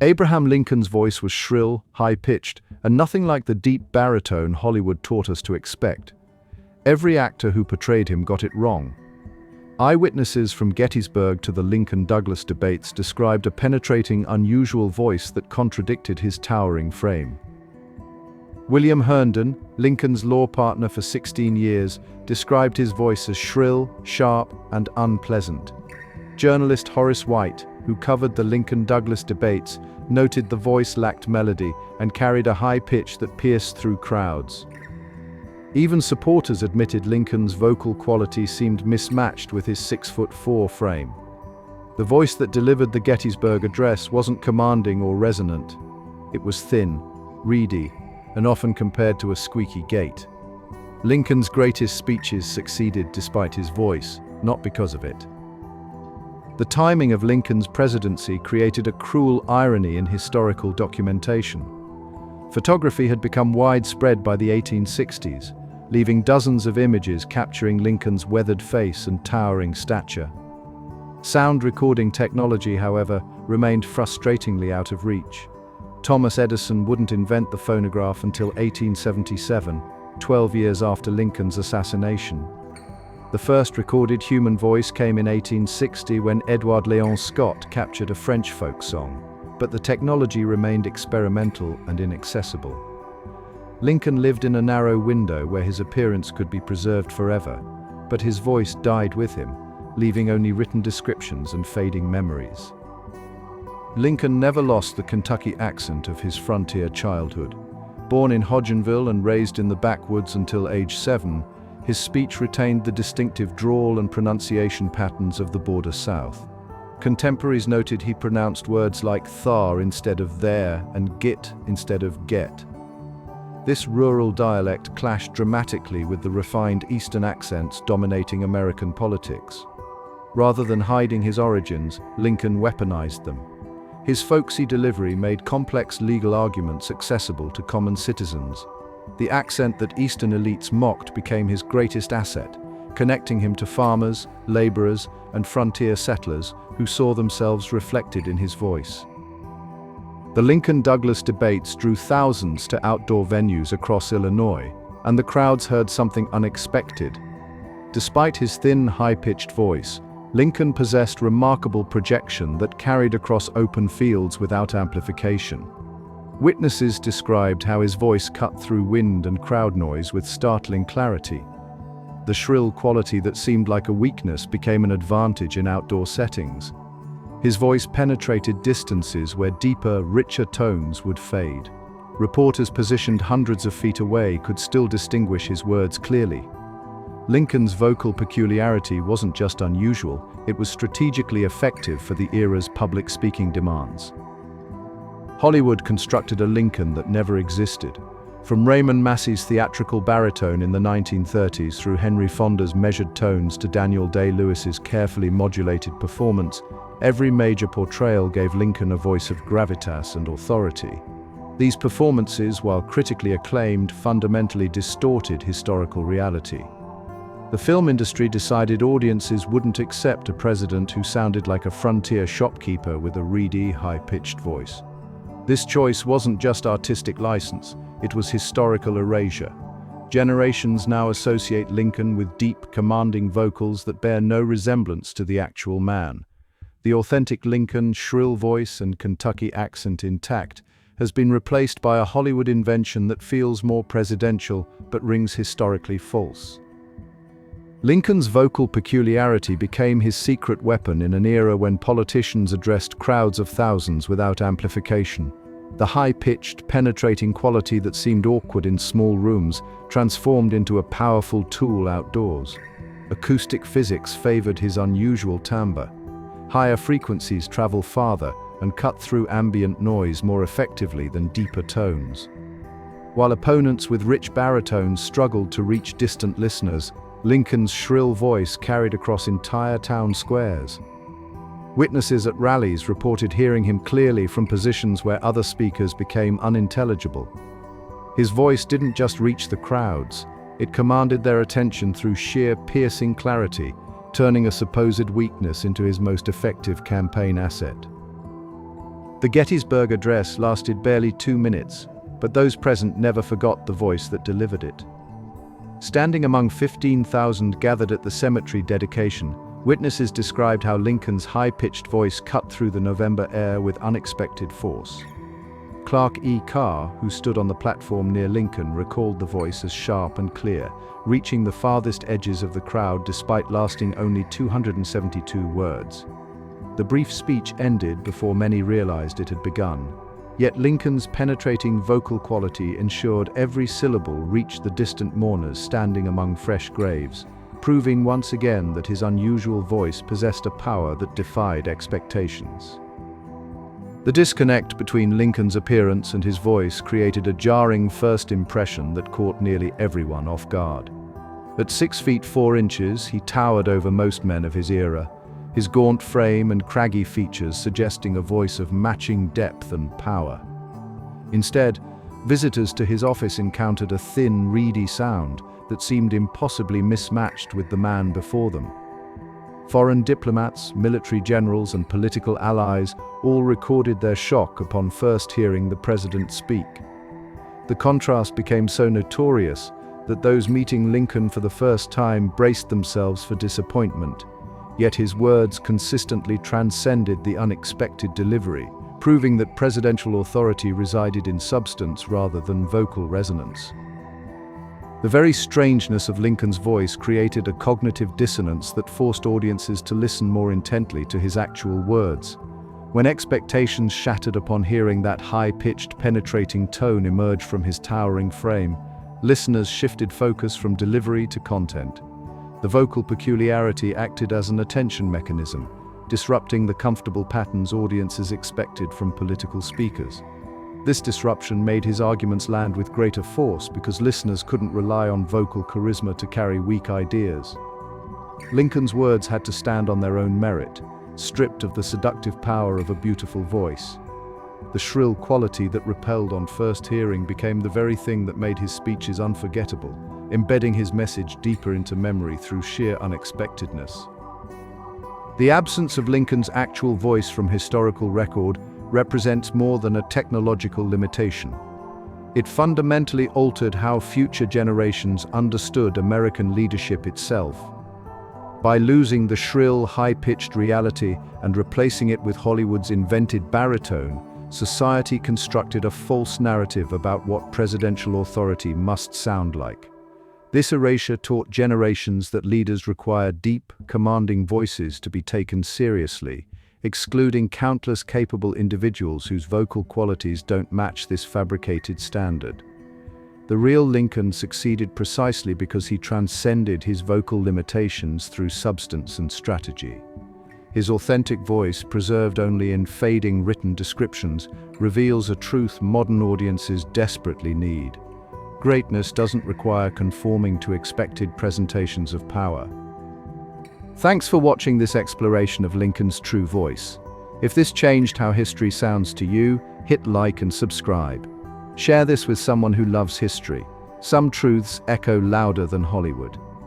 Abraham Lincoln's voice was shrill, high-pitched, and nothing like the deep baritone Hollywood taught us to expect. Every actor who portrayed him got it wrong. Eyewitnesses from Gettysburg to the Lincoln-Douglas debates described a penetrating, unusual voice that contradicted his towering frame. William Herndon, Lincoln's law partner for 16 years, described his voice as shrill, sharp, and unpleasant. Journalist Horace White, who covered the Lincoln-Douglas debates, noted the voice lacked melody and carried a high pitch that pierced through crowds. Even supporters admitted Lincoln's vocal quality seemed mismatched with his 6'4" frame. The voice that delivered the Gettysburg Address wasn't commanding or resonant. It was thin, reedy, and often compared to a squeaky gate. Lincoln's greatest speeches succeeded despite his voice, not because of it. The timing of Lincoln's presidency created a cruel irony in historical documentation. Photography had become widespread by the 1860s, leaving dozens of images capturing Lincoln's weathered face and towering stature. Sound recording technology, however, remained frustratingly out of reach. Thomas Edison wouldn't invent the phonograph until 1877, 12 years after Lincoln's assassination. The first recorded human voice came in 1860 when Edward Léon Scott captured a French folk song, but the technology remained experimental and inaccessible. Lincoln lived in a narrow window where his appearance could be preserved forever, but his voice died with him, leaving only written descriptions and fading memories. Lincoln never lost the Kentucky accent of his frontier childhood. Born in Hodgenville and raised in the backwoods until age 7, his speech retained the distinctive drawl and pronunciation patterns of the border South. Contemporaries noted he pronounced words like thar instead of there and git instead of get. This rural dialect clashed dramatically with the refined Eastern accents dominating American politics. Rather than hiding his origins, Lincoln weaponized them. His folksy delivery made complex legal arguments accessible to common citizens. The accent that Eastern elites mocked became his greatest asset, connecting him to farmers, laborers, and frontier settlers who saw themselves reflected in his voice. The Lincoln-Douglas debates drew thousands to outdoor venues across Illinois, and the crowds heard something unexpected. Despite his thin, high-pitched voice, Lincoln possessed remarkable projection that carried across open fields without amplification. Witnesses described how his voice cut through wind and crowd noise with startling clarity. The shrill quality that seemed like a weakness became an advantage in outdoor settings. His voice penetrated distances where deeper, richer tones would fade. Reporters positioned hundreds of feet away could still distinguish his words clearly. Lincoln's vocal peculiarity wasn't just unusual, it was strategically effective for the era's public speaking demands. Hollywood constructed a Lincoln that never existed. From Raymond Massey's theatrical baritone in the 1930s through Henry Fonda's measured tones to Daniel Day-Lewis's carefully modulated performance, every major portrayal gave Lincoln a voice of gravitas and authority. These performances, while critically acclaimed, fundamentally distorted historical reality. The film industry decided audiences wouldn't accept a president who sounded like a frontier shopkeeper with a reedy, high-pitched voice. This choice wasn't just artistic license, it was historical erasure. Generations now associate Lincoln with deep, commanding vocals that bear no resemblance to the actual man. The authentic Lincoln, shrill voice and Kentucky accent intact, has been replaced by a Hollywood invention that feels more presidential but rings historically false. Lincoln's vocal peculiarity became his secret weapon in an era when politicians addressed crowds of thousands without amplification. The high-pitched, penetrating quality that seemed awkward in small rooms transformed into a powerful tool outdoors. Acoustic physics favored his unusual timbre. Higher frequencies travel farther and cut through ambient noise more effectively than deeper tones. While opponents with rich baritones struggled to reach distant listeners, Lincoln's shrill voice carried across entire town squares. Witnesses at rallies reported hearing him clearly from positions where other speakers became unintelligible. His voice didn't just reach the crowds, it commanded their attention through sheer piercing clarity, turning a supposed weakness into his most effective campaign asset. The Gettysburg Address lasted barely 2 minutes, but those present never forgot the voice that delivered it. Standing among 15,000 gathered at the cemetery dedication, witnesses described how Lincoln's high-pitched voice cut through the November air with unexpected force. Clark E. Carr, who stood on the platform near Lincoln, recalled the voice as sharp and clear, reaching the farthest edges of the crowd despite lasting only 272 words. The brief speech ended before many realized it had begun, yet Lincoln's penetrating vocal quality ensured every syllable reached the distant mourners standing among fresh graves, proving once again that his unusual voice possessed a power that defied expectations. The disconnect between Lincoln's appearance and his voice created a jarring first impression that caught nearly everyone off guard. At 6 feet 4 inches, he towered over most men of his era, his gaunt frame and craggy features suggesting a voice of matching depth and power. Instead, visitors to his office encountered a thin, reedy sound that seemed impossibly mismatched with the man before them. Foreign diplomats, military generals, and political allies all recorded their shock upon first hearing the president speak. The contrast became so notorious that those meeting Lincoln for the first time braced themselves for disappointment, yet his words consistently transcended the unexpected delivery, proving that presidential authority resided in substance rather than vocal resonance. The very strangeness of Lincoln's voice created a cognitive dissonance that forced audiences to listen more intently to his actual words. When expectations shattered upon hearing that high-pitched, penetrating tone emerge from his towering frame, listeners shifted focus from delivery to content. The vocal peculiarity acted as an attention mechanism, disrupting the comfortable patterns audiences expected from political speakers. This disruption made his arguments land with greater force because listeners couldn't rely on vocal charisma to carry weak ideas. Lincoln's words had to stand on their own merit, stripped of the seductive power of a beautiful voice. The shrill quality that repelled on first hearing became the very thing that made his speeches unforgettable, embedding his message deeper into memory through sheer unexpectedness. The absence of Lincoln's actual voice from historical record represents more than a technological limitation. It fundamentally altered how future generations understood American leadership itself. By losing the shrill, high-pitched reality and replacing it with Hollywood's invented baritone, society constructed a false narrative about what presidential authority must sound like. This erasure taught generations that leaders require deep, commanding voices to be taken seriously, excluding countless capable individuals whose vocal qualities don't match this fabricated standard. The real Lincoln succeeded precisely because he transcended his vocal limitations through substance and strategy. His authentic voice, preserved only in fading written descriptions, reveals a truth modern audiences desperately need. Greatness doesn't require conforming to expected presentations of power. Thanks for watching this exploration of Lincoln's true voice. If this changed how history sounds to you, hit like and subscribe. Share this with someone who loves history. Some truths echo louder than Hollywood.